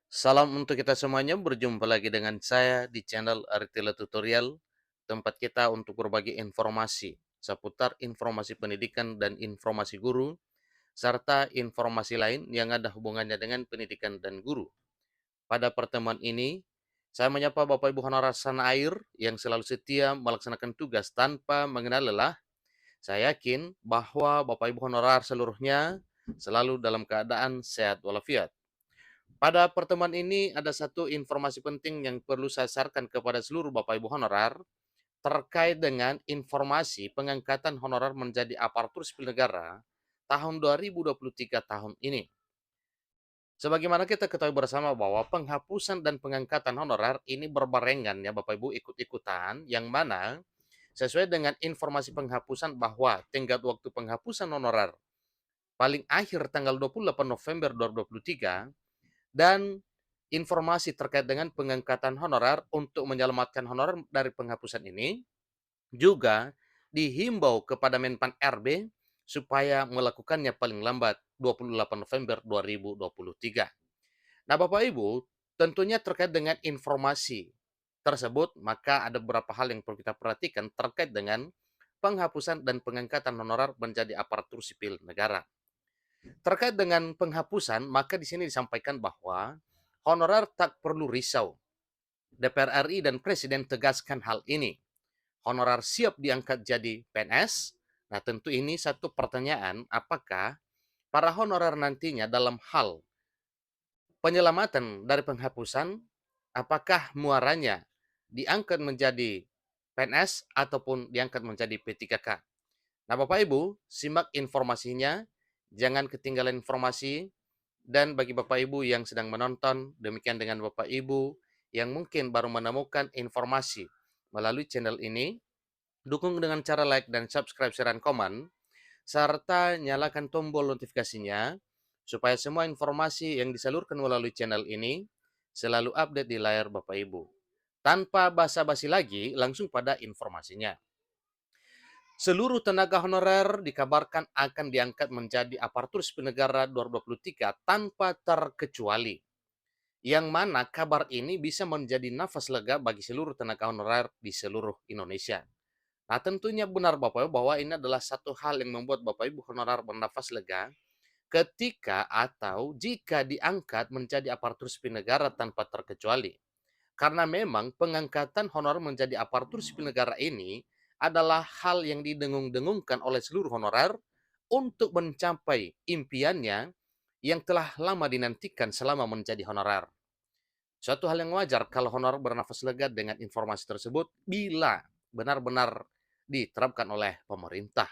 Salam untuk kita semuanya, berjumpa lagi dengan saya di channel Aritila Tutorial, tempat kita untuk berbagi informasi seputar informasi pendidikan dan informasi guru, serta informasi lain yang ada hubungannya dengan pendidikan dan guru. Pada pertemuan ini, saya menyapa Bapak Ibu Honorer Sana Air yang selalu setia melaksanakan tugas tanpa mengenal lelah. Saya yakin bahwa Bapak Ibu Honorer seluruhnya selalu dalam keadaan sehat walafiat. Pada pertemuan ini ada satu informasi penting yang perlu saya sarankan kepada seluruh Bapak Ibu honorer terkait dengan informasi pengangkatan honorer menjadi aparatur sipil negara tahun 2023 tahun ini. Sebagaimana kita ketahui bersama bahwa penghapusan dan pengangkatan honorer ini berbarengan ya Bapak Ibu ikut-ikutan yang mana sesuai dengan informasi penghapusan bahwa tenggat waktu penghapusan honorer paling akhir tanggal 28 November 2023 dan informasi terkait dengan pengangkatan honorer untuk menyelamatkan honorer dari penghapusan ini juga dihimbau kepada Menpan RB supaya melakukannya paling lambat 28 November 2023. Nah, Bapak Ibu, tentunya terkait dengan informasi tersebut, maka ada beberapa hal yang perlu kita perhatikan terkait dengan penghapusan dan pengangkatan honorer menjadi aparatur sipil negara. Terkait dengan penghapusan, maka di sini disampaikan bahwa honorer tak perlu risau. DPR RI dan Presiden tegaskan hal ini. Honorer siap diangkat jadi PNS. Nah, tentu ini satu pertanyaan, apakah para honorer nantinya dalam hal penyelamatan dari penghapusan, apakah muaranya diangkat menjadi PNS ataupun diangkat menjadi P3K. Nah, Bapak Ibu, simak informasinya, jangan ketinggalan informasi. Dan bagi Bapak Ibu yang sedang menonton, demikian dengan Bapak Ibu yang mungkin baru menemukan informasi melalui channel ini, dukung dengan cara like dan subscribe, share, dan komen, serta nyalakan tombol notifikasinya, supaya semua informasi yang disalurkan melalui channel ini selalu update di layar Bapak Ibu. Tanpa basa-basi lagi, langsung pada informasinya. Seluruh tenaga honorer dikabarkan akan diangkat menjadi aparatur sipil negara 2023 tanpa terkecuali. Yang mana kabar ini bisa menjadi nafas lega bagi seluruh tenaga honorer di seluruh Indonesia. Nah, tentunya benar Bapak Ibu bahwa ini adalah satu hal yang membuat Bapak Ibu honorer bernafas lega ketika atau jika diangkat menjadi aparatur sipil negara tanpa terkecuali. Karena memang pengangkatan honor menjadi aparatur sipil negara ini adalah hal yang didengung-dengungkan oleh seluruh honorer untuk mencapai impiannya yang telah lama dinantikan selama menjadi honorer. Suatu hal yang wajar kalau honorer bernafas lega dengan informasi tersebut bila benar-benar diterapkan oleh pemerintah.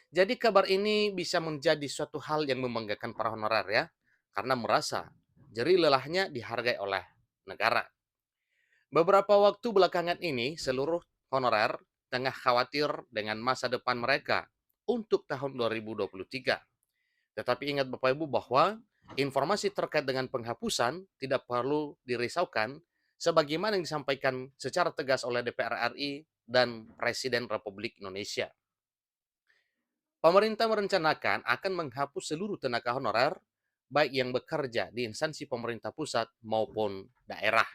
Jadi kabar ini bisa menjadi suatu hal yang membanggakan para honorer ya, karena merasa jerih lelahnya dihargai oleh negara. Beberapa waktu belakangan ini, seluruh honorer tengah khawatir dengan masa depan mereka untuk tahun 2023. Tetapi ingat Bapak Ibu bahwa informasi terkait dengan penghapusan tidak perlu dirisaukan sebagaimana yang disampaikan secara tegas oleh DPR RI dan Presiden Republik Indonesia. Pemerintah merencanakan akan menghapus seluruh tenaga honorer baik yang bekerja di instansi pemerintah pusat maupun daerah.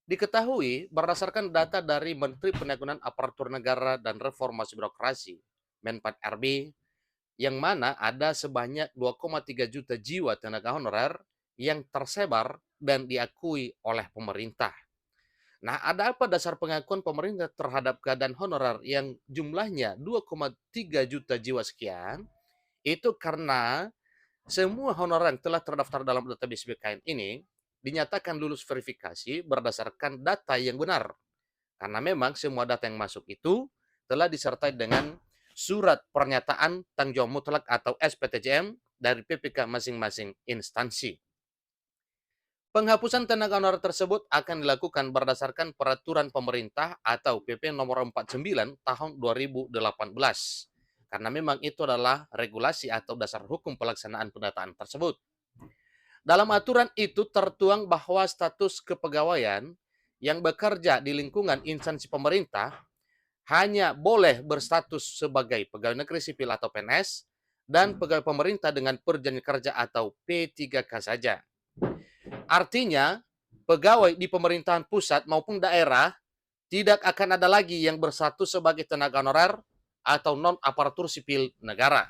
Diketahui berdasarkan data dari Menteri Penanggulangan Aparatur Negara dan Reformasi Birokrasi, Menpan RB, yang mana ada sebanyak 2,3 juta jiwa tenaga honorer yang tersebar dan diakui oleh pemerintah. Nah, ada apa dasar pengakuan pemerintah terhadap keadaan honorer yang jumlahnya 2,3 juta jiwa sekian? Itu karena semua honorer yang telah terdaftar dalam database BKN ini dinyatakan lulus verifikasi berdasarkan data yang benar. Karena memang semua data yang masuk itu telah disertai dengan surat pernyataan tanggung jawab mutlak atau SPTJM dari PPK masing-masing instansi. Penghapusan tenaga honorer tersebut akan dilakukan berdasarkan peraturan pemerintah atau PP nomor 49 tahun 2018. Karena memang itu adalah regulasi atau dasar hukum pelaksanaan pendataan tersebut. Dalam aturan itu tertuang bahwa status kepegawaian yang bekerja di lingkungan instansi pemerintah hanya boleh berstatus sebagai pegawai negeri sipil atau PNS dan pegawai pemerintah dengan perjanjian kerja atau P3K saja. Artinya, pegawai di pemerintahan pusat maupun daerah tidak akan ada lagi yang bersatu sebagai tenaga honorer atau non-aparatur sipil negara.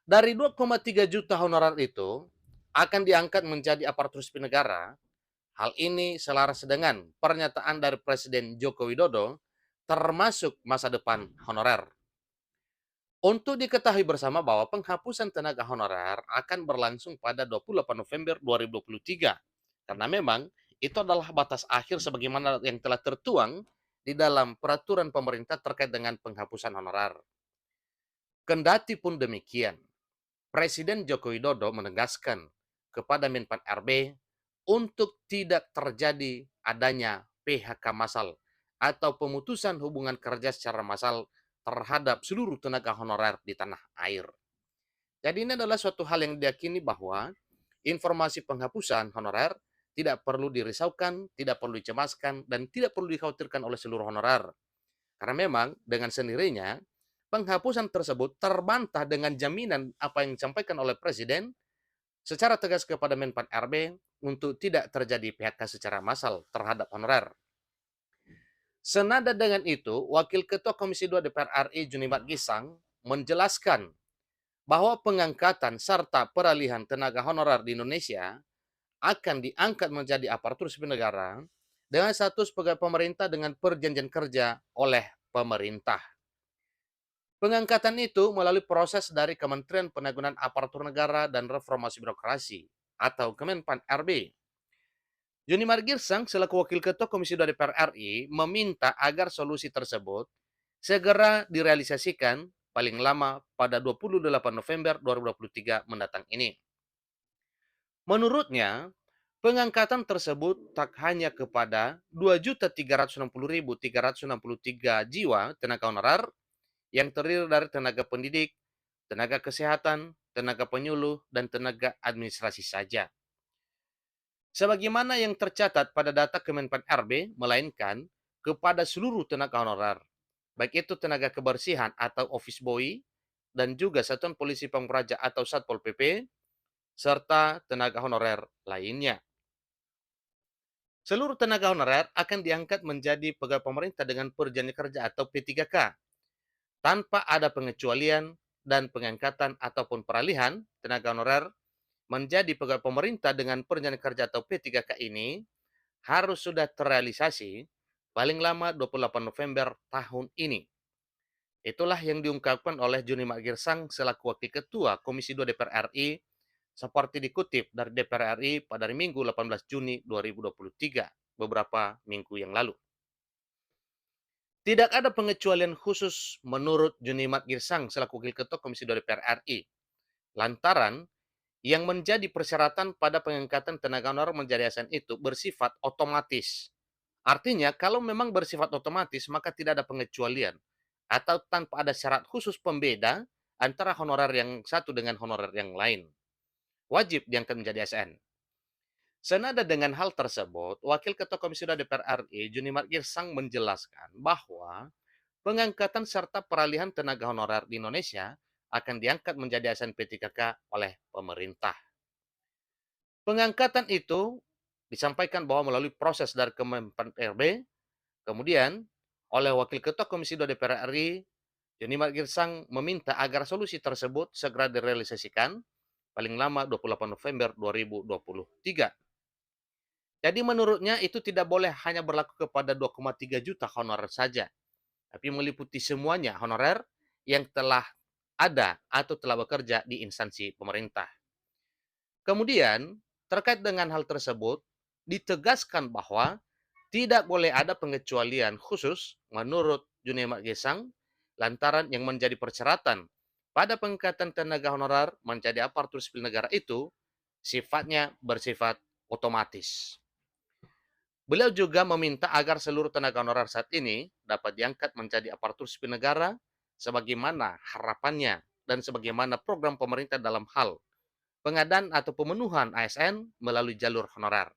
Dari 2,3 juta honorer itu akan diangkat menjadi aparatur sipil negara. Hal ini selaras dengan pernyataan dari Presiden Joko Widodo termasuk masa depan honorer. Untuk diketahui bersama bahwa penghapusan tenaga honorer akan berlangsung pada 28 November 2023. Karena memang itu adalah batas akhir sebagaimana yang telah tertuang di dalam peraturan pemerintah terkait dengan penghapusan honorer. Kendati pun demikian, Presiden Joko Widodo menegaskan kepada Menpan RB untuk tidak terjadi adanya PHK massal atau pemutusan hubungan kerja secara massal terhadap seluruh tenaga honorer di tanah air. Jadi ini adalah suatu hal yang diyakini bahwa informasi penghapusan honorer tidak perlu dirisaukan, tidak perlu dicemaskan, dan tidak perlu dikhawatirkan oleh seluruh honorer. Karena memang dengan sendirinya penghapusan tersebut terbantah dengan jaminan apa yang disampaikan oleh Presiden secara tegas kepada Menpan RB untuk tidak terjadi PHK secara massal terhadap honorer. Senada dengan itu, Wakil Ketua Komisi 2 DPR RI Junimat Gisang menjelaskan bahwa pengangkatan serta peralihan tenaga honorer di Indonesia akan diangkat menjadi aparatur sipil negara dengan status pegawai pemerintah dengan perjanjian kerja oleh pemerintah. Pengangkatan itu melalui proses dari Kementerian Penanggulangan Aparatur Negara dan Reformasi Birokrasi atau Kemenpan RB. Joni Margirsang selaku Wakil Ketua Komisi 2 DPR RI meminta agar solusi tersebut segera direalisasikan paling lama pada 28 November 2023 mendatang ini. Menurutnya, pengangkatan tersebut tak hanya kepada 2.360.363 jiwa tenaga honorer yang terdiri dari tenaga pendidik, tenaga kesehatan, tenaga penyuluh, dan tenaga administrasi saja. Sebagaimana yang tercatat pada data Kemenpan RB, melainkan kepada seluruh tenaga honorer, baik itu tenaga kebersihan atau office boy, dan juga satuan polisi pampraja atau Satpol PP, serta tenaga honorer lainnya. Seluruh tenaga honorer akan diangkat menjadi pegawai pemerintah dengan perjanjian kerja atau P3K, tanpa ada pengecualian dan pengangkatan ataupun peralihan tenaga honorer menjadi pegawai pemerintah dengan perjanjian kerja atau P3K ini harus sudah terrealisasi paling lama 28 November tahun ini. Itulah yang diungkapkan oleh Juni Magirsang selaku Wakil Ketua Komisi 2 DPR RI seperti dikutip dari DPR RI pada Minggu 18 Juni 2023, beberapa minggu yang lalu. Tidak ada pengecualian khusus menurut Junimat Girsang selaku Wakil Ketua Komisi 2 DPR RI. Lantaran yang menjadi persyaratan pada pengangkatan tenaga honorer menjadi ASN itu bersifat otomatis. Artinya kalau memang bersifat otomatis maka tidak ada pengecualian atau tanpa ada syarat khusus pembeda antara honorer yang satu dengan honorer yang lain. Wajib diangkat menjadi ASN. Senada dengan hal tersebut, Wakil Ketua Komisi 2 DPR RI Junimat Girsang menjelaskan bahwa pengangkatan serta peralihan tenaga honorer di Indonesia akan diangkat menjadi ASN P3K oleh pemerintah. Pengangkatan itu disampaikan bahwa melalui proses dari Kemenpan RB, kemudian oleh Wakil Ketua Komisi 2 DPR RI, Junimat Girsang meminta agar solusi tersebut segera direalisasikan paling lama 28 November 2023. Jadi menurutnya itu tidak boleh hanya berlaku kepada 2,3 juta honorer saja, tapi meliputi semuanya honorer yang telah ada atau telah bekerja di instansi pemerintah. Kemudian, terkait dengan hal tersebut, ditegaskan bahwa tidak boleh ada pengecualian khusus menurut Junimat Gesang lantaran yang menjadi persyaratan pada pengangkatan tenaga honorer menjadi aparatur sipil negara itu sifatnya bersifat otomatis. Beliau juga meminta agar seluruh tenaga honorer saat ini dapat diangkat menjadi aparatur sipil negara sebagaimana harapannya dan sebagaimana program pemerintah dalam hal pengadaan atau pemenuhan ASN melalui jalur honorer.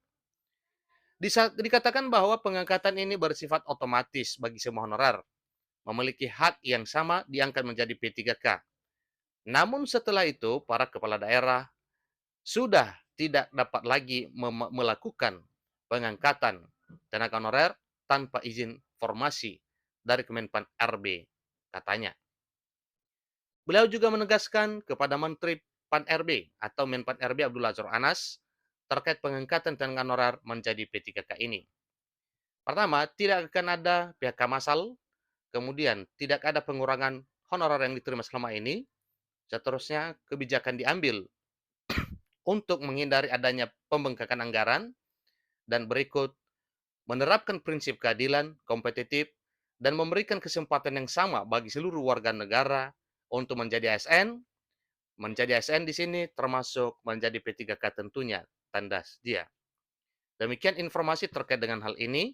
Dikatakan bahwa pengangkatan ini bersifat otomatis bagi semua honorer, memiliki hak yang sama diangkat menjadi P3K. Namun setelah itu, para kepala daerah sudah tidak dapat lagi melakukan pengangkatan tenaga honorer tanpa izin formasi dari Kemenpan RB, katanya. Beliau juga menegaskan kepada Menteri Pan RB atau Menpan RB Abdullah Azwar Anas terkait pengangkatan tenaga honorer menjadi P3K ini. Pertama, tidak akan ada PHK massal, kemudian tidak ada pengurangan honorer yang diterima selama ini, seterusnya kebijakan diambil untuk menghindari adanya pembengkakan anggaran, dan berikut menerapkan prinsip keadilan, kompetitif, dan memberikan kesempatan yang sama bagi seluruh warga negara untuk menjadi ASN. Menjadi ASN di sini termasuk menjadi P3K tentunya, tanda dia. Demikian informasi terkait dengan hal ini.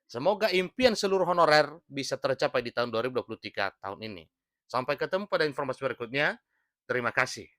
Semoga impian seluruh honorer bisa tercapai di tahun 2023 tahun ini. Sampai ketemu pada informasi berikutnya. Terima kasih.